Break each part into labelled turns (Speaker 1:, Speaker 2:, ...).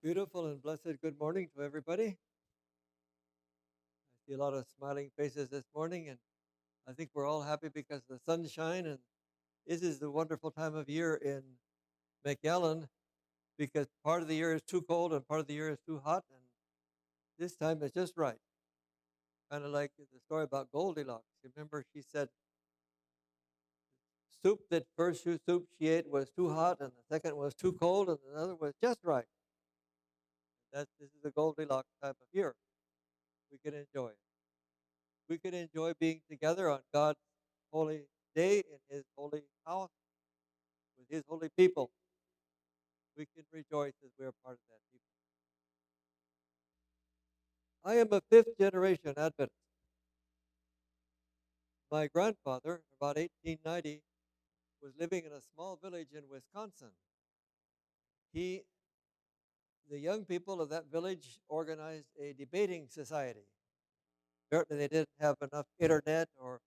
Speaker 1: Beautiful and blessed good morning to everybody. I see a lot of smiling faces this morning, and I think we're all happy because of the sunshine. And this is the wonderful time of year in McAllen because part of the year is too cold and part of the year is too hot, and this time is just right. Kind of like the story about Goldilocks. Remember, she said soup that first soup she ate was too hot, and the second was too cold, and the other was just right. This is the Goldilocks type of year. We can enjoy it. We can enjoy being together on God's holy day in His holy house with His holy people. We can rejoice as we are part of that people. I am a fifth generation Adventist. My grandfather, about 1890, was living in a small village in Wisconsin. He, the young people of that village, organized a debating society. Apparently, they didn't have enough internet or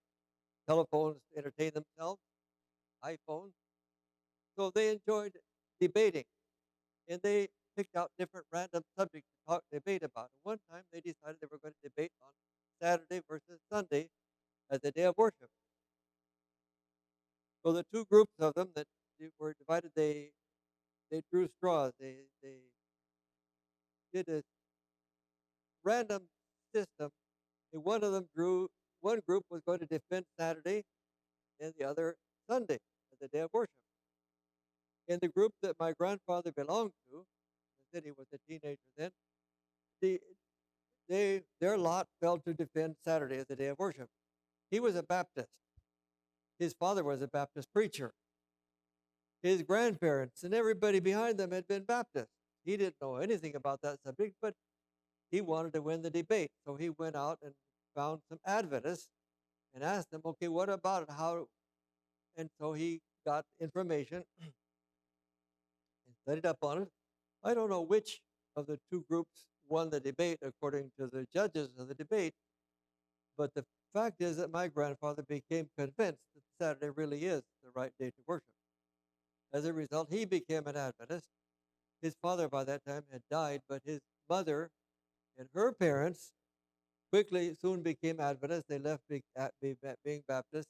Speaker 1: telephones to entertain themselves, iPhones, so they enjoyed debating. And they picked out different random subjects to debate about. And one time they decided they were going to debate on Saturday versus Sunday as the day of worship. So the two groups of them that were divided, they drew straws. They did a random system. And one of them one group was going to defend Saturday and the other Sunday as the day of worship. In the group that my grandfather belonged to, I said he was a teenager then, their lot fell to defend Saturday as the day of worship. He was a Baptist. His father was a Baptist preacher. His grandparents and everybody behind them had been Baptist. He didn't know anything about that subject, but he wanted to win the debate. So he went out and found some Adventists and asked them, okay, what about it? How? And so he got information and studied up on it. I don't know which of the two groups won the debate according to the judges of the debate, but the fact is that my grandfather became convinced that Saturday really is the right day to worship. As a result, he became an Adventist. His father by that time had died, but his mother and her parents soon became Adventists. They left being Baptist.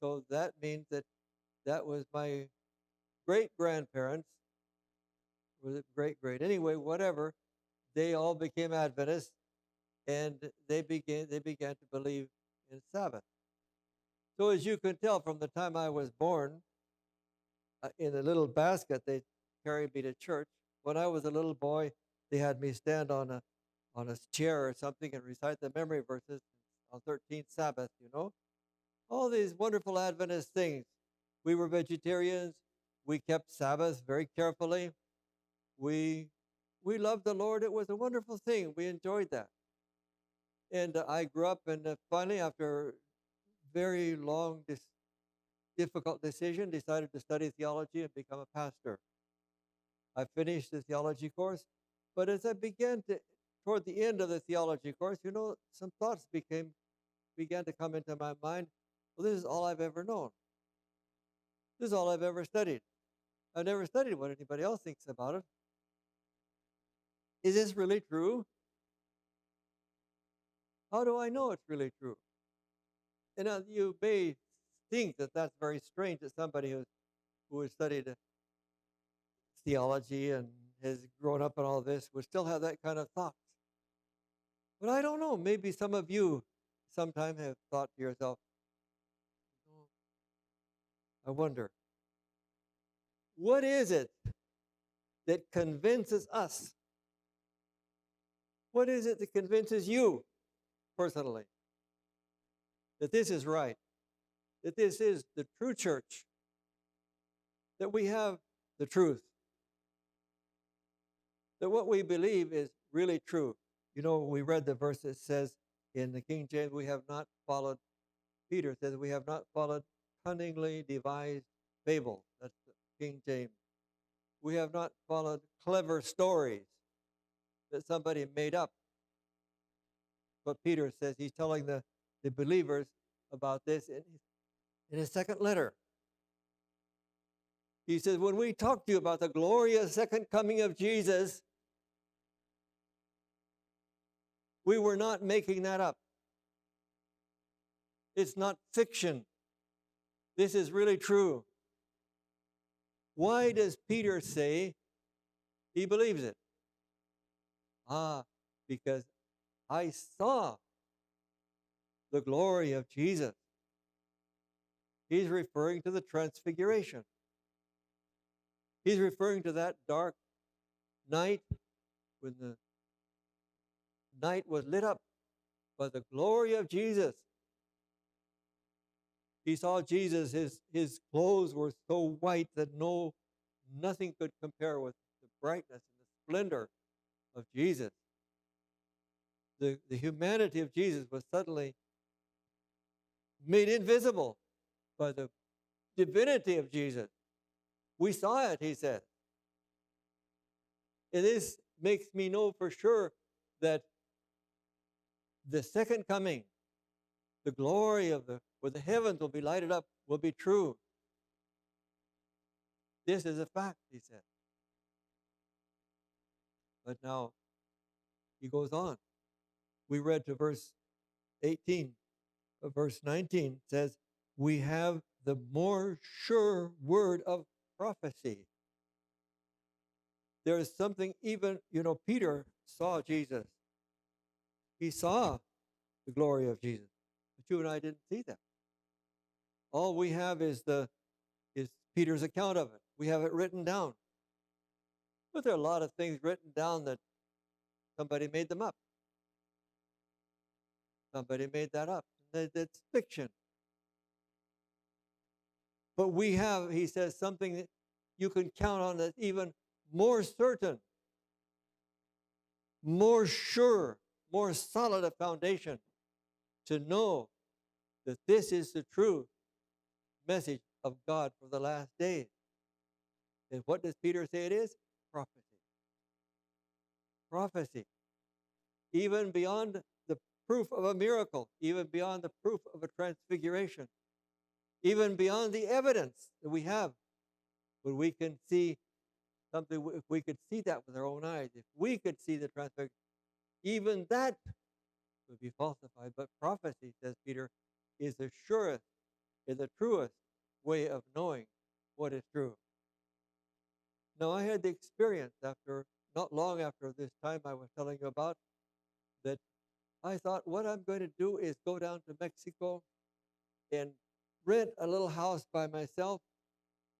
Speaker 1: So that means that was my great-grandparents, was it great? Anyway, whatever, they all became Adventists, and they began to believe in Sabbath. So as you can tell, from the time I was born, in a little basket they carried me to church. When I was a little boy, they had me stand on a chair or something and recite the memory verses on 13th Sabbath. All these wonderful Adventist things. We were vegetarians. We kept Sabbath very carefully. We loved the Lord. It was a wonderful thing. We enjoyed that. And I grew up, and finally, after very long, difficult decision, decided to study theology and become a pastor. I finished the theology course, but as I began toward the end of the theology course, some thoughts began to come into my mind. Well, this is all I've ever known. This is all I've ever studied. I've never studied what anybody else thinks about it. Is this really true? How do I know it's really true? And you may think that that's very strange that somebody who has studied theology and has grown up in all this would still have that kind of thoughts. But I don't know. Maybe some of you sometime have thought to yourself, I wonder, what is it that convinces us? What is it that convinces you personally that this is right, that this is the true church, that we have the truth, that what we believe is really true? We read the verse that says in the King James, Peter says, we have not followed cunningly devised fable. That's the King James. We have not followed clever stories that somebody made up. But Peter says he's telling the believers about this in his second letter. He says, when we talk to you about the glorious second coming of Jesus, We were not making that up. It's not fiction. This is really true. Why does Peter say he believes it? Because I saw the glory of Jesus. He's referring to the transfiguration. He's referring to that dark night when the night was lit up by the glory of Jesus. He saw Jesus, his clothes were so white that nothing could compare with the brightness and the splendor of Jesus. The humanity of Jesus was suddenly made invisible by the divinity of Jesus. We saw it, he said. And this makes me know for sure that the second coming, the glory of where the heavens will be lighted up, will be true. This is a fact, he said. But now, he goes on. We read to verse 18. Verse 19 says, we have the more sure word of prophecy. There is something even, Peter saw Jesus. He saw the glory of Jesus. But you and I didn't see that. All we have is Peter's account of it. We have it written down. But there are a lot of things written down that somebody made them up. Somebody made that up. That's fiction. But we have, he says, something that you can count on that's even more certain, more sure, more solid a foundation to know that this is the true message of God for the last days. And what does Peter say it is? Prophecy. Prophecy. Even beyond the proof of a miracle, even beyond the proof of a transfiguration, even beyond the evidence that we have, when we can see something, if we could see that with our own eyes, if we could see the transfiguration, even that would be falsified. But prophecy, says Peter, is the surest, is the truest way of knowing what is true. Now, I had the experience not long after this time I was telling you about, that I thought what I'm going to do is go down to Mexico and rent a little house by myself,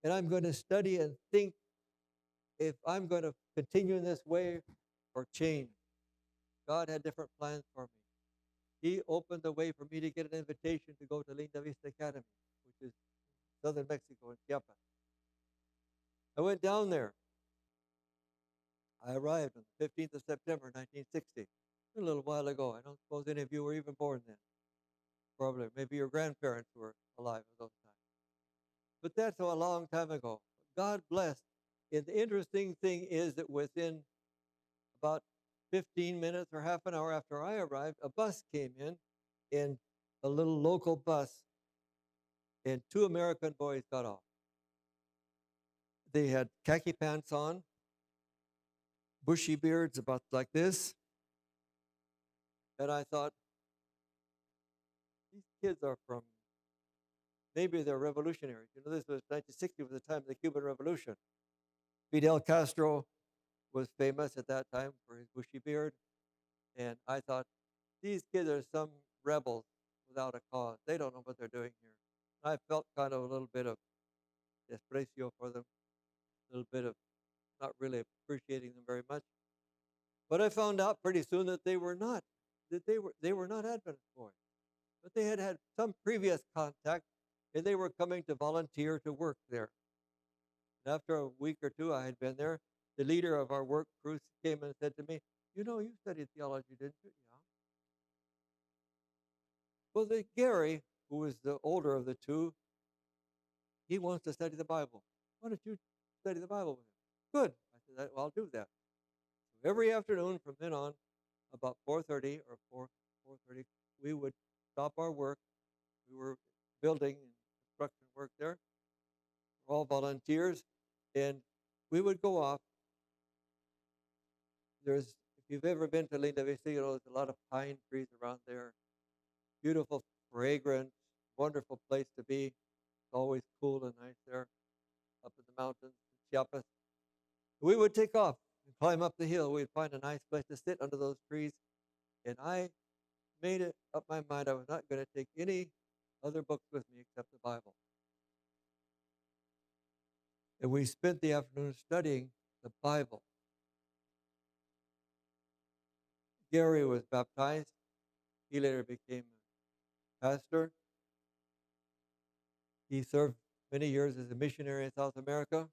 Speaker 1: and I'm going to study and think if I'm going to continue in this way or change. God had different plans for me. He opened the way for me to get an invitation to go to Linda Vista Academy, which is southern Mexico in Chiapas. I went down there. I arrived on the 15th of September, 1960, a little while ago. I don't suppose any of you were even born then. Probably. Maybe your grandparents were alive at those times. But that's a long time ago. God blessed. And the interesting thing is that within about 15 minutes or half an hour after I arrived, a bus came in a little local bus, and two American boys got off. They had khaki pants on, bushy beards about like this, and I thought, these kids are maybe they're revolutionaries. This was 1960, was the time of the Cuban Revolution. Fidel Castro was famous at that time for his bushy beard, and I thought, these kids are some rebels without a cause. They don't know what they're doing here. I felt kind of a little bit of desprecio for them, a little bit of not really appreciating them very much. But I found out pretty soon that they were not Adventist boys. But they had had some previous contact, and they were coming to volunteer to work there. And after a week or two I had been there, the leader of our work crew came and said to me, you studied theology, didn't you? Yeah. Well, Gary, who was the older of the two, he wants to study the Bible. Why don't you study the Bible with him? Good. I said, well, I'll do that. So every afternoon from then on, about 4:30 or 4:30, we would stop our work. We were building and construction work there. We're all volunteers. And we would go off. If If you've ever been to Linda Vista, you know there's a lot of pine trees around there. Beautiful, fragrant, wonderful place to be. It's always cool and nice there up in the mountains, Chiapas. We would take off and climb up the hill. We'd find a nice place to sit under those trees. And I made it up my mind I was not going to take any other books with me except the Bible. And we spent the afternoon studying the Bible. Gary was baptized. He later became a pastor. He served many years as a missionary in South America.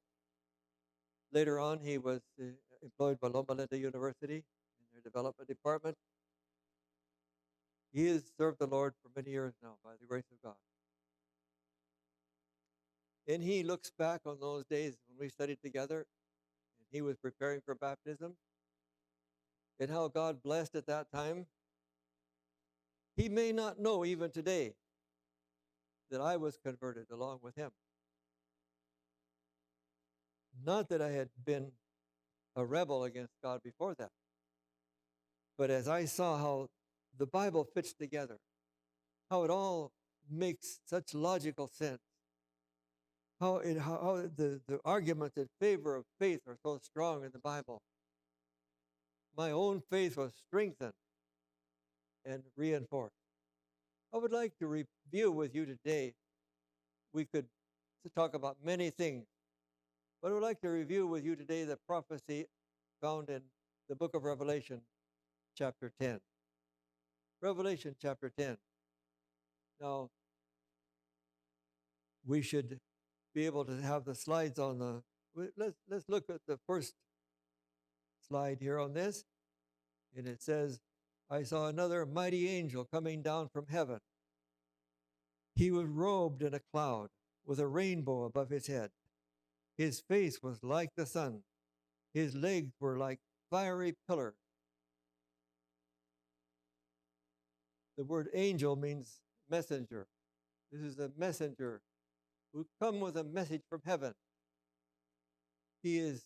Speaker 1: Later on, he was employed by Loma Linda University in their development department. He has served the Lord for many years now by the grace of God. And he looks back on those days when we studied together and he was preparing for baptism and how God blessed at that time. He may not know even today that I was converted along with him. Not that I had been a rebel against God before that, but as I saw how the Bible fits together, how it all makes such logical sense, how the arguments in favor of faith are so strong in the Bible. My own faith was strengthened and reinforced. I would like to review with you today. We could talk about many things, but I would like to review with you today the prophecy found in the book of Revelation, chapter 10. Revelation chapter 10. Now, we should be able to have the slides on the, let's look at the first slide here on this. And it says, I saw another mighty angel coming down from heaven. He was robed in a cloud with a rainbow above his head. His face was like the sun. His legs were like fiery pillars. The word angel means messenger. This is a messenger who come with a message from heaven. He is,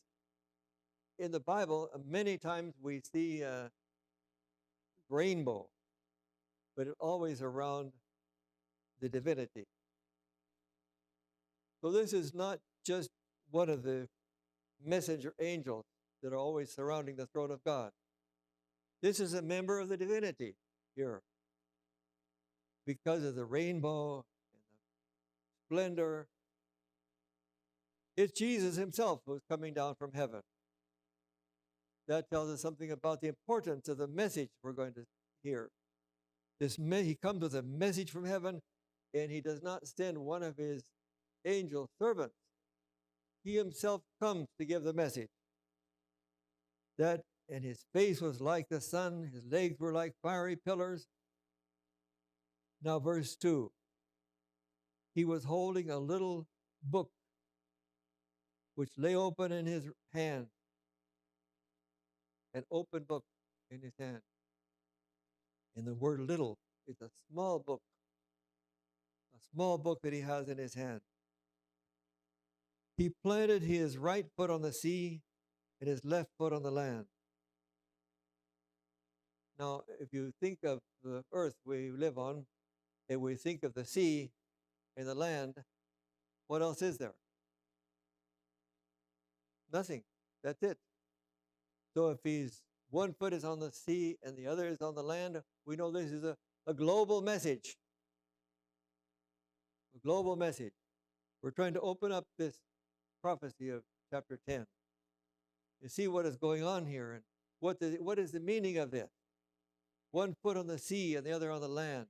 Speaker 1: in the Bible, many times we see a rainbow, but always around the divinity. So this is not just one of the messenger angels that are always surrounding the throne of God. This is a member of the divinity here. Because of the rainbow and the splendor, it's Jesus himself who's coming down from heaven. That tells us something about the importance of the message we're going to hear. He comes with a message from heaven, and he does not send one of his angel servants. He himself comes to give the message. And his face was like the sun, his legs were like fiery pillars. Now, verse 2. He was holding a little book which lay open in his hand. An open book in his hand. And the word little is a small book. A small book that he has in his hand. He planted his right foot on the sea and his left foot on the land. Now, if you think of the earth we live on, and we think of the sea and the land, what else is there? Nothing. That's it. So if one foot is on the sea and the other is on the land, we know this is a global message. A global message. We're trying to open up this prophecy of chapter 10 and see what is going on here and what is the meaning of this. One foot on the sea and the other on the land.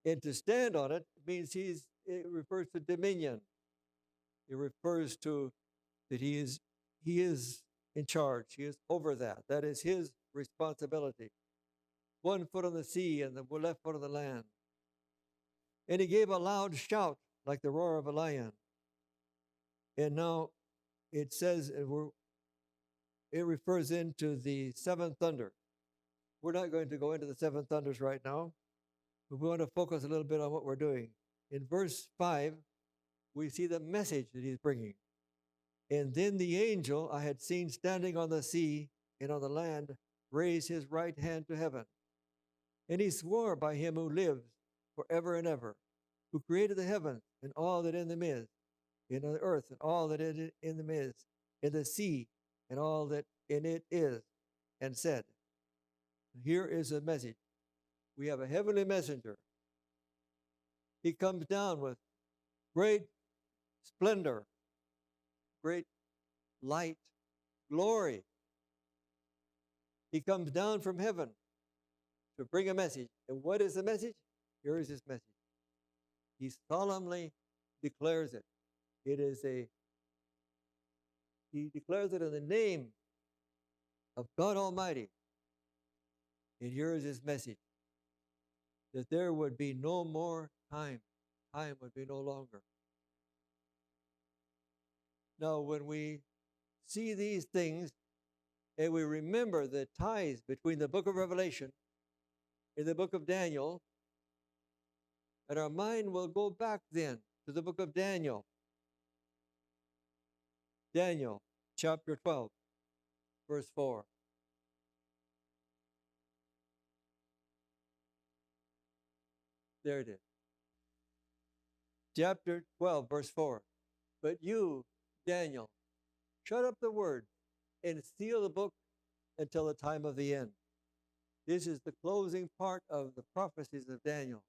Speaker 1: And to stand on it means it refers to dominion. It refers to that he is in charge. He is over that. That is his responsibility. One foot on the sea and the left foot on the land. And he gave a loud shout like the roar of a lion. And now it says, it refers into the seven thunders. We're not going to go into the seven thunders right now, but we want to focus a little bit on what we're doing. In verse 5, we see the message that he's bringing. And then the angel I had seen standing on the sea and on the land raised his right hand to heaven. And he swore by him who lives forever and ever, who created the heavens and all that in them is, in the earth and all that in them is, in the sea and all that in it is, and said, here is a message. We have a heavenly messenger. He comes down with great splendor, great light, glory. He comes down from heaven to bring a message. And what is the message? Here is his message. He solemnly declares it. He declares it in the name of God Almighty. And here is his message, that there would be no more time. Time would be no longer. Now, when we see these things and we remember the ties between the book of Revelation and the book of Daniel, and our mind will go back then to the book of Daniel. Daniel chapter 12, verse 4. There it is. Chapter 12, verse 4. But you, Daniel, shut up the word and seal the book until the time of the end. This is the closing part of the prophecies of Daniel.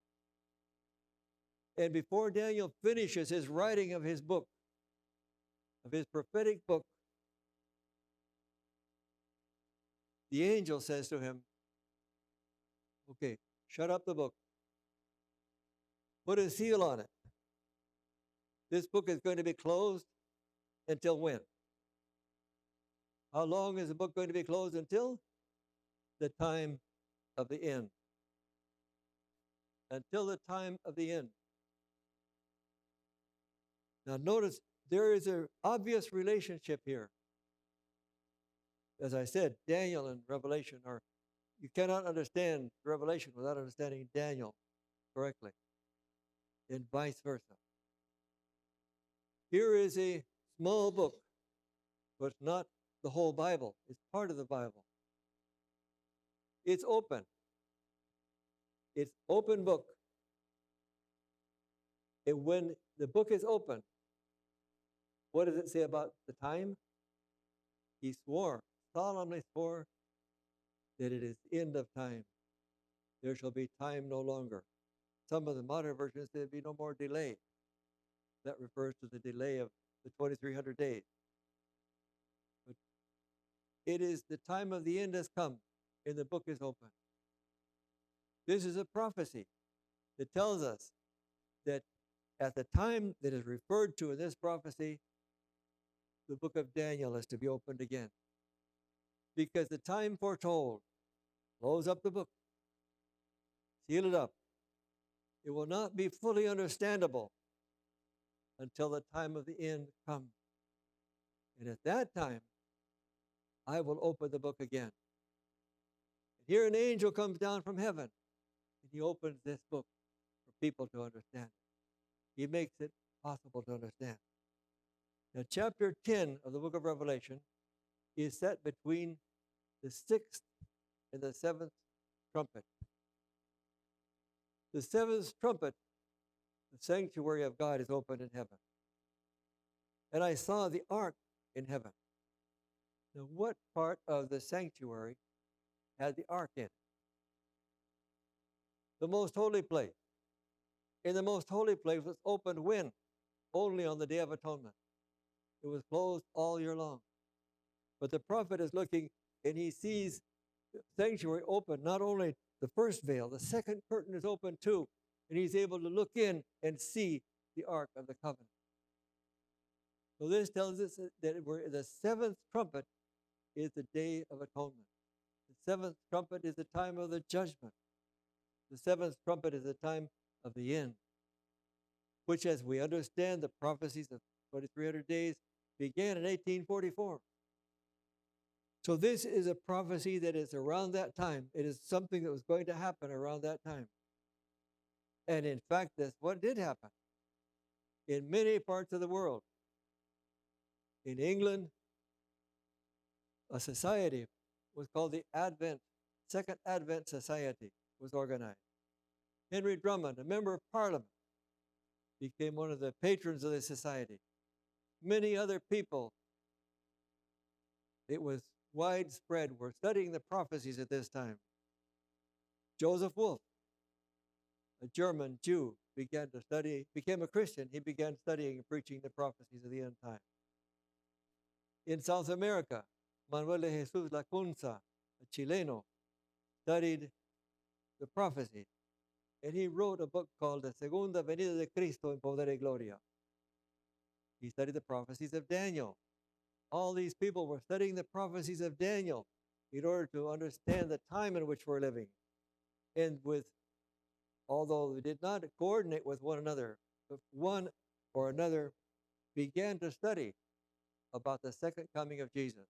Speaker 1: And before Daniel finishes his writing of his book, of his prophetic book, the angel says to him, okay, shut up the book. Put a seal on it. This book is going to be closed until when? How long is the book going to be closed until? The time of the end. Until the time of the end. Now notice, there is an obvious relationship here. As I said, Daniel and Revelation are, you cannot understand Revelation without understanding Daniel correctly, and vice versa. Here is a small book, but it's not the whole Bible. It's part of the Bible. It's open. It's open book. And when the book is open, what does it say about the time? He swore, solemnly swore, that it is the end of time. There shall be time no longer. Some of the modern versions say there be no more delay. That refers to the delay of the 2,300 days. But it is the time of the end has come, and the book is open. This is a prophecy that tells us that at the time that is referred to in this prophecy, the book of Daniel is to be opened again. Because the time foretold, close up the book, seal it up. It will not be fully understandable until the time of the end comes. And at that time, I will open the book again. And here an angel comes down from heaven, and he opens this book for people to understand. He makes it possible to understand. Now, chapter 10 of the book of Revelation is set between the 6th and the 7th trumpet. The 7th trumpet, the sanctuary of God, is opened in heaven. And I saw the ark in heaven. Now, what part of the sanctuary had the ark in it? The most holy place. In the most holy place was opened when? Only on the Day of Atonement. It was closed all year long. But the prophet is looking, and he sees the sanctuary open, not only the first veil, the second curtain is open too, and he's able to look in and see the Ark of the Covenant. So this tells us that the 7th trumpet is the Day of Atonement. The 7th trumpet is the time of the judgment. The 7th trumpet is the time of the end, which, as we understand the prophecies of 2,300 days, began in 1844. So this is a prophecy that is around that time. It is something that was going to happen around that time. And in fact, that's what did happen in many parts of the world. In England, a society was called the Second Advent Society was organized. Henry Drummond, a member of Parliament, became one of the patrons of the society. Many other people, it was widespread, were studying the prophecies at this time. Joseph Wolff, a German Jew, became a Christian. He began studying and preaching the prophecies of the end time. In South America, Manuel de Jesus Lacunza, a Chileno, studied the prophecies, and he wrote a book called The Segunda Venida de Cristo en Poder y Gloria. He studied the prophecies of Daniel. All these people were studying the prophecies of Daniel in order to understand the time in which we're living. And although they did not coordinate with one another, but one or another began to study about the second coming of Jesus.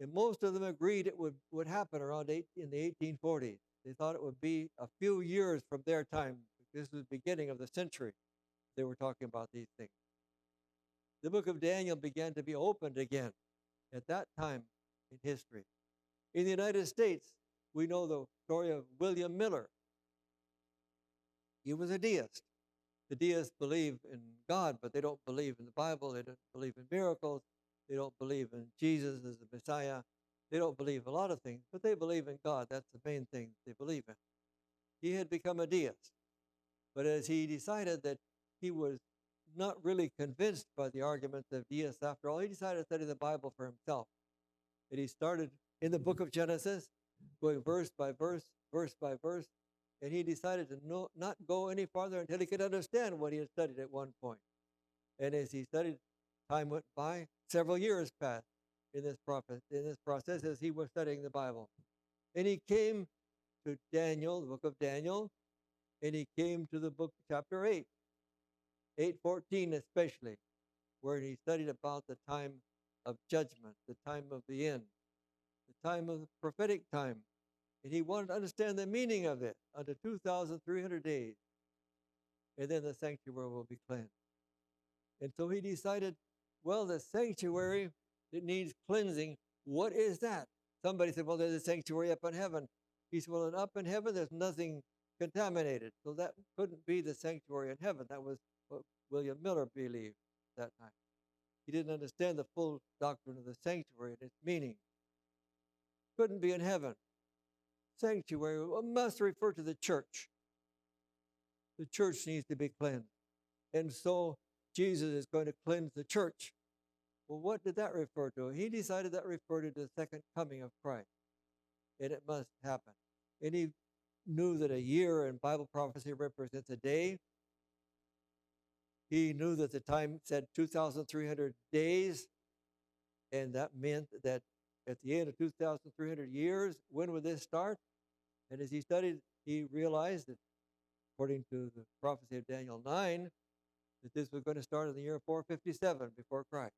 Speaker 1: And most of them agreed it would happen around in the 1840s. They thought it would be a few years from their time. This was the beginning of the century. They were talking about these things. The book of Daniel began to be opened again at that time in history. In the United States, we know the story of William Miller. He was a deist. The deists believe in God, but they don't believe in the Bible. They don't believe in miracles. They don't believe in Jesus as the Messiah. They don't believe a lot of things, but they believe in God. That's the main thing they believe in. He had become a deist. But as he decided that he was not really convinced by the arguments of deists after all, he decided to study the Bible for himself. And he started in the book of Genesis, going verse by verse by verse, and he decided to not go any farther until he could understand what he had studied at one point. And as he studied, time went by, several years passed in this process as he was studying the Bible. And he came to Daniel, the book of Daniel, and he came to the book chapter 8, 8:14 especially, where he studied about the time of judgment, the time of the end, the time of the prophetic time. And he wanted to understand the meaning of it under 2,300 days. And then the sanctuary will be cleansed. And so he decided, well, the sanctuary, it needs cleansing. What is that? Somebody said, well, there's a sanctuary up in heaven. He said, well, up in heaven, there's nothing contaminated. So that couldn't be the sanctuary in heaven. That was what William Miller believed at that time. He didn't understand the full doctrine of the sanctuary and its meaning. Couldn't be in heaven. Sanctuary must refer to the church. The church needs to be cleansed. And so Jesus is going to cleanse the church. Well, what did that refer to? He decided that referred to the second coming of Christ. And it must happen. And he knew that a year in Bible prophecy represents a day. He knew that the time said 2,300 days. And that meant that at the end of 2,300 years, when would this start? And as he studied, he realized that, according to the prophecy of Daniel 9, that this was going to start in the year 457 before Christ.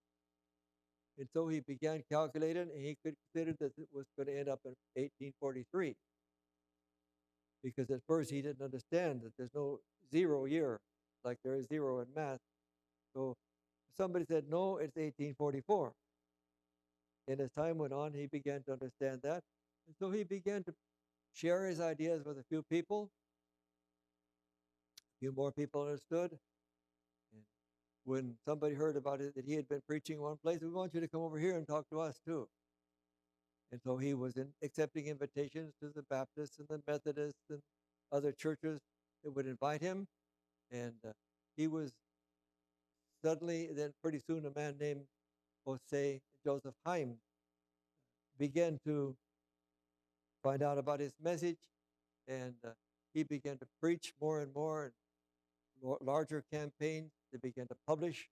Speaker 1: And so he began calculating, and he considered that it was going to end up in 1843. Because at first he didn't understand that there's no 0 year, like there is 0 in math. So somebody said, no, it's 1844. And as time went on, he began to understand that. And so he began to share his ideas with a few people. A few more people understood. And when somebody heard about it, that he had been preaching one place, we want you to come over here and talk to us too. And so he was accepting invitations to the Baptists and the Methodists and other churches that would invite him. And he was suddenly, then pretty soon, a man named Joseph Haim began to find out about his message, and he began to preach more and more, and larger campaigns. They began to publish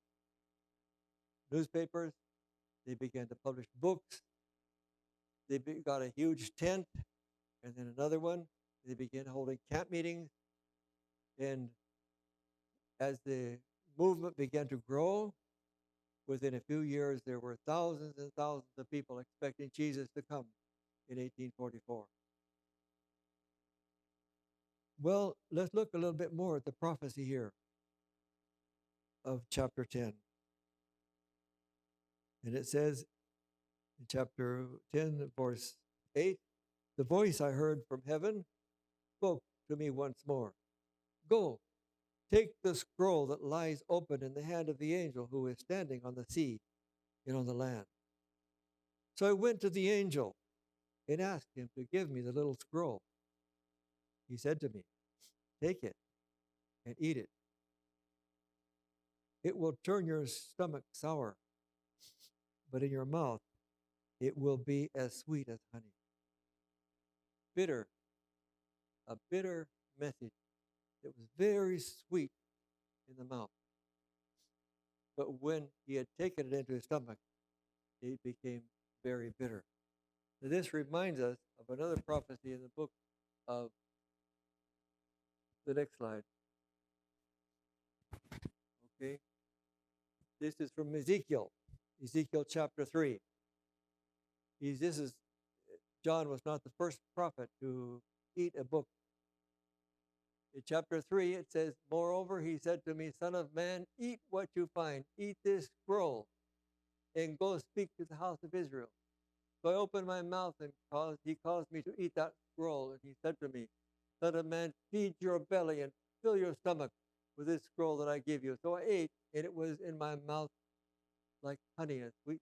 Speaker 1: newspapers. They began to publish books. They got a huge tent, and then another one. They began holding camp meetings, and as the movement began to grow, within a few years, there were thousands and thousands of people expecting Jesus to come in 1844. Well, let's look a little bit more at the prophecy here of chapter 10. And it says in chapter 10, verse 8, the voice I heard from heaven spoke to me once more. Go, take the scroll that lies open in the hand of the angel who is standing on the sea and on the land. So I went to the angel and asked him to give me the little scroll. He said to me, take it and eat it. It will turn your stomach sour, but in your mouth it will be as sweet as honey. Bitter, a bitter message that was very sweet in the mouth. But when he had taken it into his stomach, it became very bitter. Now this reminds us of another prophecy in the book of the next slide. Okay. This is from Ezekiel chapter 3. John was not the first prophet to eat a book. In chapter 3, it says, moreover, he said to me, Son of man, eat what you find. Eat this scroll and go speak to the house of Israel. So I opened my mouth and he caused me to eat that scroll. And he said to me, Son of man, feed your belly and fill your stomach with this scroll that I give you. So I ate, and it was in my mouth like honey and sweetness.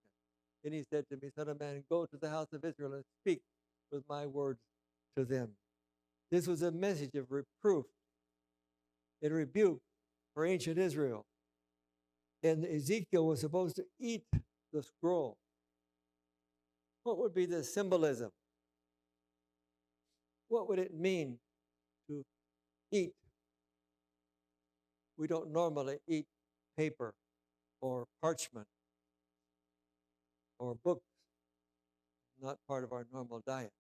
Speaker 1: Then he said to me, Son of man, go to the house of Israel and speak with my words to them. This was a message of reproof and rebuke for ancient Israel. And Ezekiel was supposed to eat the scroll. What would be the symbolism? What would it mean to eat? We don't normally eat paper or parchment or books, not part of our normal diet.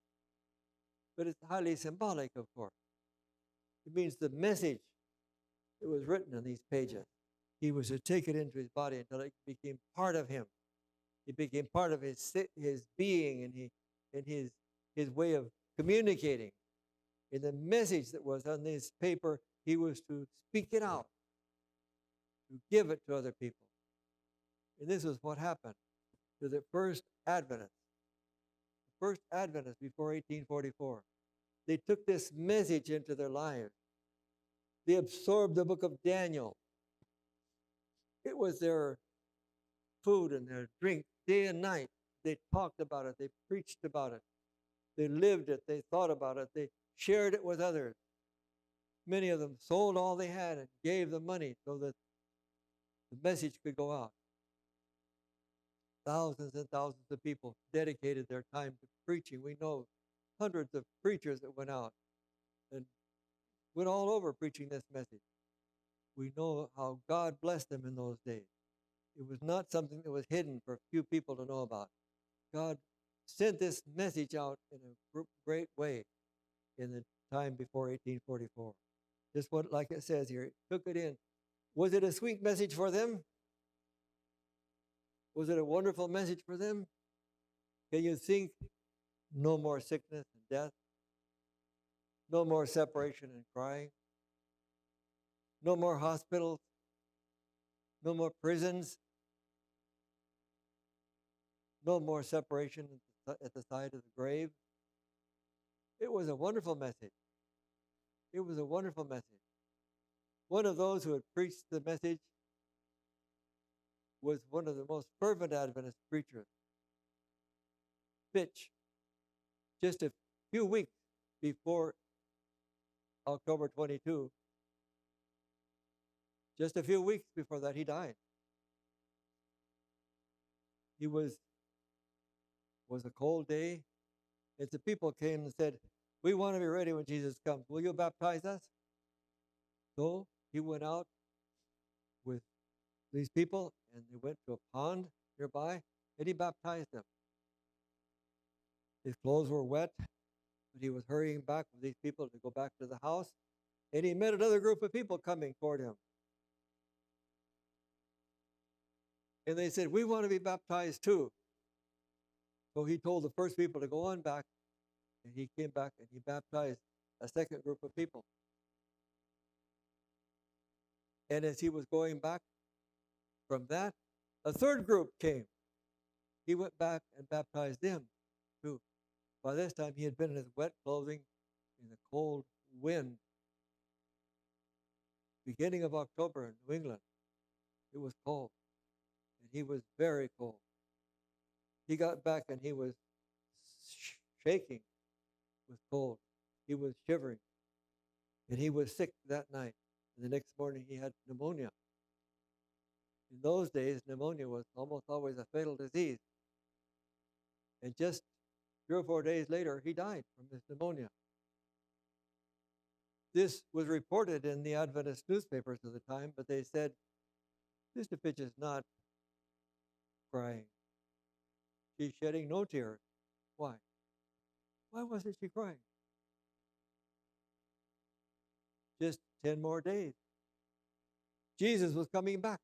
Speaker 1: But it's highly symbolic, of course. It means the message that was written in these pages, he was to take it into his body until it became part of him. It became part of his being and his way of communicating. And the message that was on this paper, he was to speak it out, to give it to other people. And this is what happened to the first Adventists. The first Adventists before 1844. They took this message into their lives. They absorbed the book of Daniel. It was their food and their drink day and night. They talked about it. They preached about it. They lived it. They thought about it. They shared it with others. Many of them sold all they had and gave the money so that the message could go out. Thousands and thousands of people dedicated their time to preaching. We know hundreds of preachers that went out and went all over preaching this message. We know how God blessed them in those days. It was not something that was hidden for a few people to know about. God sent this message out in a great way in the time before 1844. Just what, like it says here, it took it in. Was it a sweet message for them? Was it a wonderful message for them? Can you think no more sickness and death? No more separation and crying? No more hospitals? No more prisons? No more separation at the side of the grave? It was a wonderful message. It was a wonderful message. One of those who had preached the message was one of the most fervent Adventist preachers, Fitch. Just a few weeks before October 22, just a few weeks before that, he died. It was a cold day, and the people came and said, we want to be ready when Jesus comes. Will you baptize us? So he went out with these people, and they went to a pond nearby, and he baptized them. His clothes were wet, but he was hurrying back with these people to go back to the house, and he met another group of people coming toward him. And they said, we want to be baptized too. So he told the first people to go on back, and he came back and he baptized a second group of people. And as he was going back from that, a third group came. He went back and baptized them too. By this time, he had been in his wet clothing in the cold wind. Beginning of October in New England, it was cold, and he was very cold. He got back and he was shaking with cold. He was shivering, and he was sick that night. And the next morning, he had pneumonia. In those days, pneumonia was almost always a fatal disease. And just 3 or 4 days later, he died from his pneumonia. This was reported in the Adventist newspapers of the time, but they said, Sister Fitch is not crying. She's shedding no tears. Why? Why wasn't she crying? Just 10 more days. Jesus was coming back.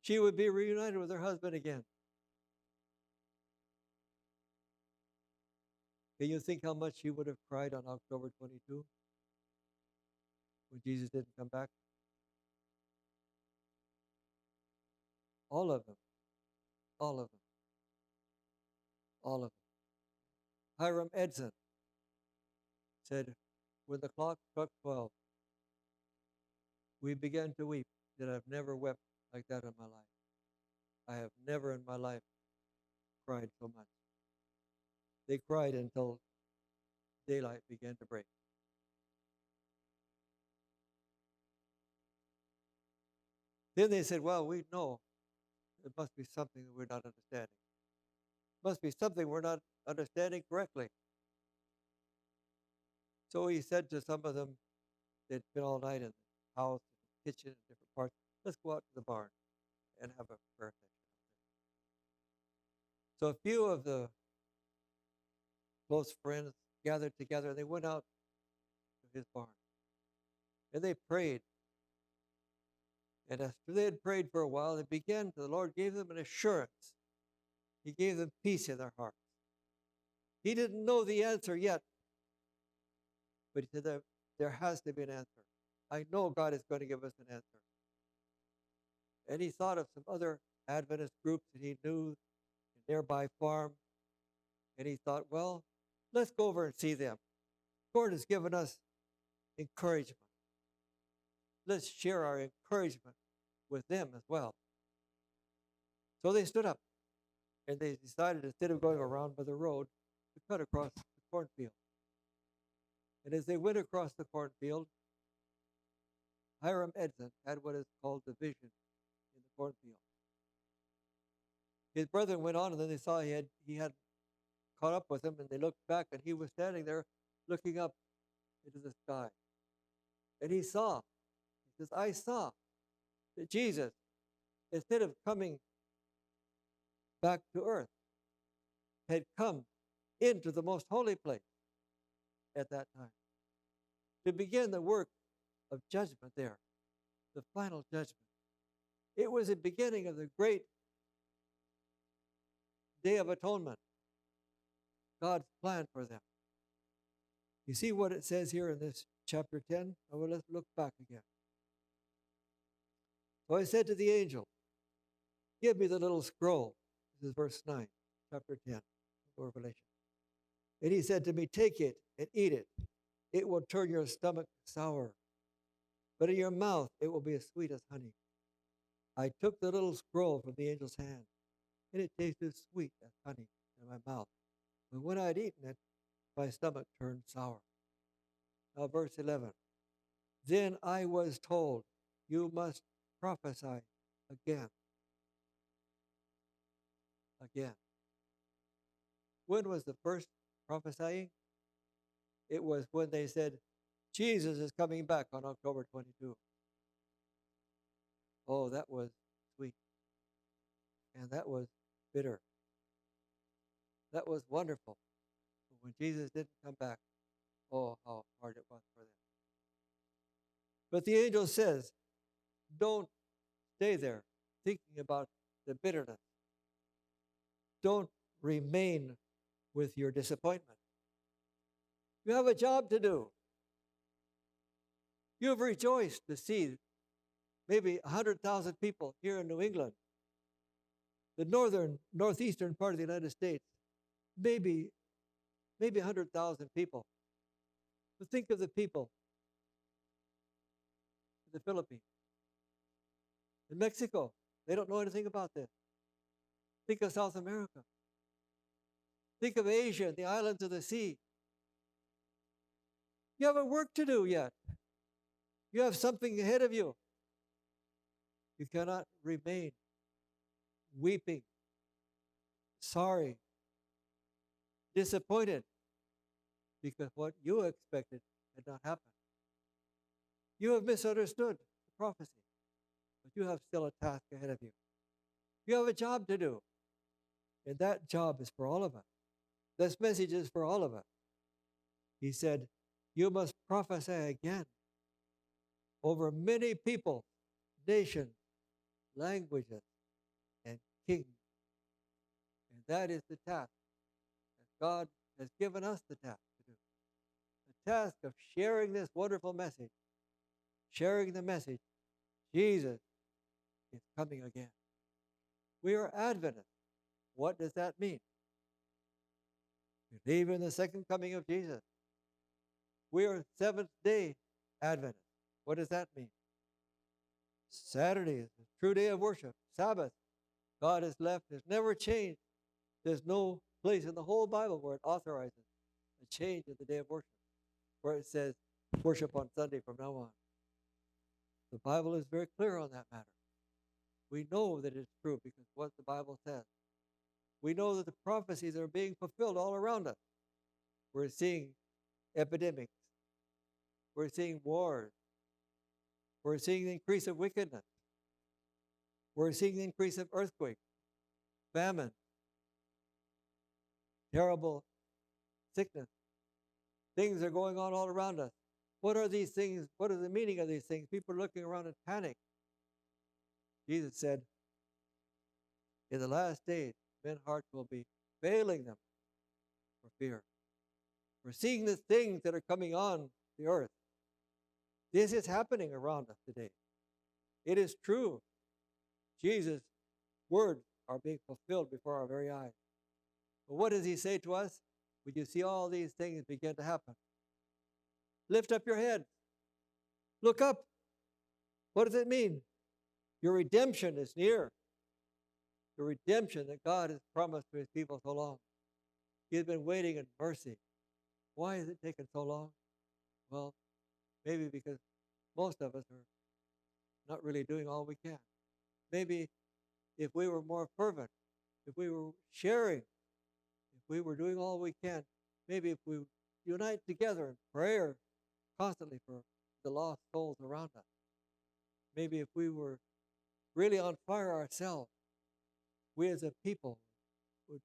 Speaker 1: She would be reunited with her husband again. Can you think how much she would have cried on October 22 when Jesus didn't come back? All of them. All of them. All of them. Hiram Edson said, when the clock struck 12, we began to weep, that I've never wept like that in my life. I have never in my life cried so much. They cried until daylight began to break. Then they said, well, we know it must be something that we're not understanding. It must be something we're not understanding correctly. So he said to some of them, they'd been all night in the house, in the kitchen, in different parts, let's go out to the barn and have a prayer session. So a few of the close friends gathered together, and they went out to his barn. And they prayed. And after they had prayed for a while, the Lord gave them an assurance. He gave them peace in their hearts. He didn't know the answer yet, but he said that there has to be an answer. I know God is going to give us an answer. And he thought of some other Adventist groups that he knew, a nearby farm, and he thought, well, let's go over and see them. The Lord has given us encouragement. Let's share our encouragement with them as well. So they stood up, and they decided, instead of going around by the road, to cut across the cornfield. And as they went across the cornfield, Hiram Edson had what is called the vision in the cornfield. His brethren went on, and then they saw he had caught up with him, and they looked back, and he was standing there looking up into the sky. And he saw, he says, I saw that Jesus, instead of coming back to earth, had come into the most holy place at that time to begin the work of judgment there, the final judgment. It was the beginning of the great Day of Atonement, God's plan for them. You see what it says here in this chapter 10? Well, let's look back again. So I said to the angel, give me the little scroll. This is verse 9, chapter 10 of Revelation. And he said to me, take it and eat it. It will turn your stomach sour, but in your mouth it will be as sweet as honey. I took the little scroll from the angel's hand, and it tasted sweet as honey in my mouth. But when I had eaten it, my stomach turned sour. Now verse 11. Then I was told, you must prophesy again. Again. When was the first prophesying? It was when they said, Jesus is coming back on October 22. Oh, that was sweet. And that was bitter. That was wonderful. But when Jesus didn't come back, oh, how hard it was for them. But the angel says, don't stay there thinking about the bitterness. Don't remain with your disappointment. You have a job to do. You have rejoiced to see maybe 100,000 people here in New England, the northeastern part of the United States, maybe 100,000 people. But think of the people in the Philippines, in Mexico. They don't know anything about this. Think of South America. Think of Asia, the islands of the sea. You have a work to do yet. You have something ahead of you. You cannot remain weeping, sorry, disappointed because what you expected had not happened. You have misunderstood the prophecy, but you have still a task ahead of you. You have a job to do, and that job is for all of us. This message is for all of us. He said, you must prophesy again over many people, nations, languages, and kings. And that is the task that God has given us the task to do. The task of sharing this wonderful message, sharing the message, Jesus is coming again. We are Adventists. What does that mean? We believe in the second coming of Jesus. We are Seventh-day Adventists. What does that mean? Saturday is a true day of worship. Sabbath, God has left, has never changed. There's no place in the whole Bible where it authorizes a change in the day of worship, where it says worship on Sunday from now on. The Bible is very clear on that matter. We know that it's true because what the Bible says. We know that the prophecies are being fulfilled all around us. We're seeing epidemics. We're seeing wars. We're seeing the increase of wickedness. We're seeing the increase of earthquakes, famine, terrible sickness. Things are going on all around us. What are these things? What is the meaning of these things? People are looking around in panic. Jesus said, in the last days, men's hearts will be failing them for fear. We're seeing the things that are coming on the earth. This is happening around us today. It is true. Jesus' words are being fulfilled before our very eyes. But what does he say to us? When you see all these things begin to happen, lift up your head. Look up. What does it mean? Your redemption is near. The redemption that God has promised to his people so long. He has been waiting in mercy. Why has it taken so long? Well, maybe because most of us are not really doing all we can. Maybe if we were more fervent, if we were sharing, if we were doing all we can, maybe if we unite together in prayer constantly for the lost souls around us, maybe if we were really on fire ourselves, we as a people, the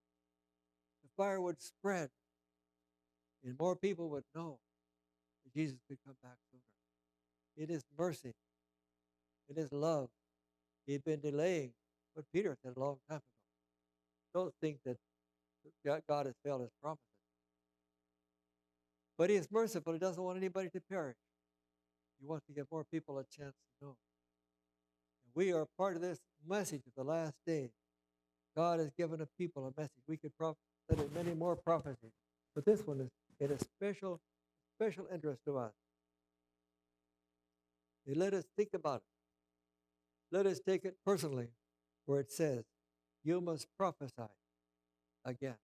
Speaker 1: fire would spread and more people would know that Jesus could come back sooner. It is mercy. It is love. He'd been delaying what Peter said a long time ago. Don't think that God has failed his promises. But he is merciful. He doesn't want anybody to perish. He wants to give more people a chance to know. And we are part of this message of the last days. God has given a people a message. We could study many more prophecies, but this one is in a special interest to us. And let us think about it. Let us take it personally, where it says, you must prophesy again.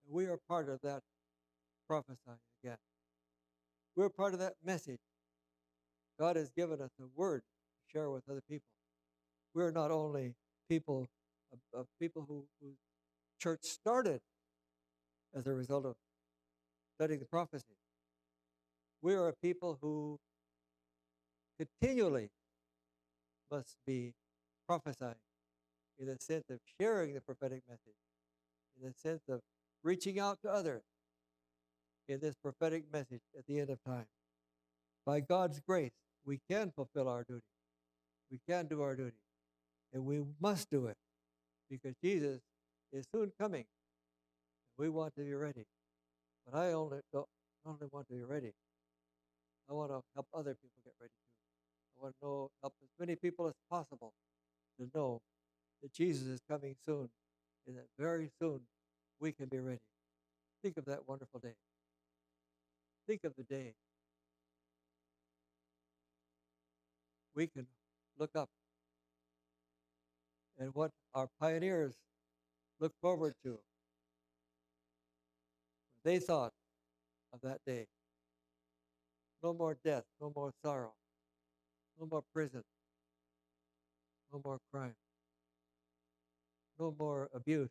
Speaker 1: And we are part of that prophesying again. We're part of that message. God has given us a word to share with other people. We're not only people whose church started as a result of studying the prophecy. We are a people who continually must be prophesying in the sense of sharing the prophetic message, in the sense of reaching out to others in this prophetic message at the end of time. By God's grace, we can fulfill our duty. We can do our duty. And we must do it because Jesus is soon coming. We want to be ready. But I only want to be ready. I want to help other people get ready too. I want to help as many people as possible to know that Jesus is coming soon, and that very soon we can be ready. Think of that wonderful day. Think of the day we can look up and what our pioneers looked forward to. They thought of that day. No more death, no more sorrow, no more prison, no more crime, no more abuse,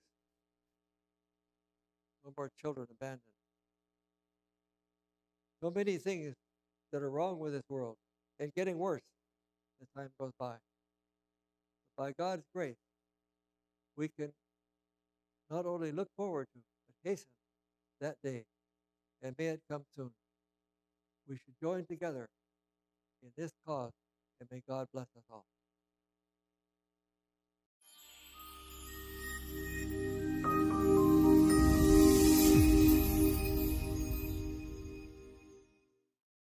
Speaker 1: no more children abandoned. So many things that are wrong with this world and getting worse as time goes by. But by God's grace, we can not only look forward to, but hasten that day, and may it come soon. We should join together in this cause, and may God bless us all.